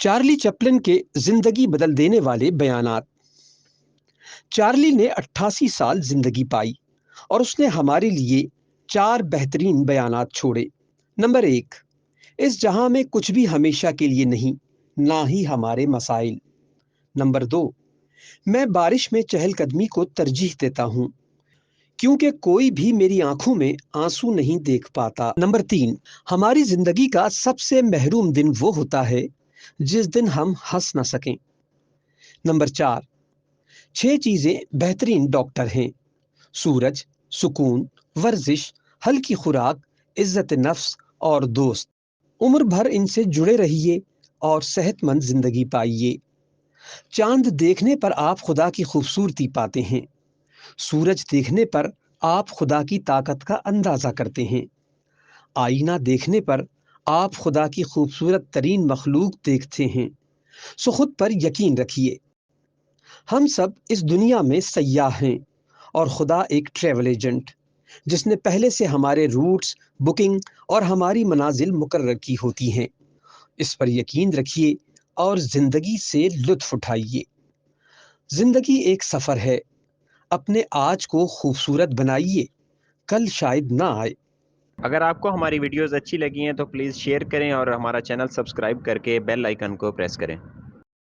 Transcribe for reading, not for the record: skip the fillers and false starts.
Charlie Chaplin کے زندگی بدل دینے والے بیانات۔ چارلی نے 88 سال زندگی پائی اور اس نے ہمارے لیے 4 بہترین بیانات چھوڑے۔ نمبر 1، اس جہاں میں کچھ بھی ہمیشہ کے لیے نہیں، نہ ہی ہمارے مسائل۔ نمبر 2، میں بارش میں چہل قدمی کو ترجیح دیتا ہوں کیونکہ کوئی بھی میری آنکھوں میں آنسو نہیں دیکھ پاتا۔ نمبر 3، ہماری زندگی کا سب سے محروم دن وہ ہوتا ہے جس دن ہم ہنس نہ سکیں۔ نمبر 4، 6 چیزیں بہترین ڈاکٹر ہیں: سورج، سکون، ورزش، ہلکی خوراک، عزت نفس اور دوست۔ عمر بھر ان سے جڑے رہیے اور صحت مند زندگی پائیے۔ چاند دیکھنے پر آپ خدا کی خوبصورتی پاتے ہیں۔ سورج دیکھنے پر آپ خدا کی طاقت کا اندازہ کرتے ہیں۔ آئینہ دیکھنے پر آپ خدا کی خوبصورت ترین مخلوق دیکھتے ہیں۔ سو خود پر یقین رکھیے۔ ہم سب اس دنیا میں سیاح ہیں اور خدا ایک ٹریول ایجنٹ جس نے پہلے سے ہمارے روٹس، بکنگ اور ہماری منازل مقرر کی ہوتی ہیں۔ اس پر یقین رکھیے اور زندگی سے لطف اٹھائیے۔ زندگی ایک سفر ہے۔ اپنے آج کو خوبصورت بنائیے، کل شاید نہ آئے۔ اگر آپ کو ہماری ویڈیوز اچھی لگی ہیں تو پلیز شیئر کریں اور ہمارا چینل سبسکرائب کر کے بیل آئیکن کو پریس کریں۔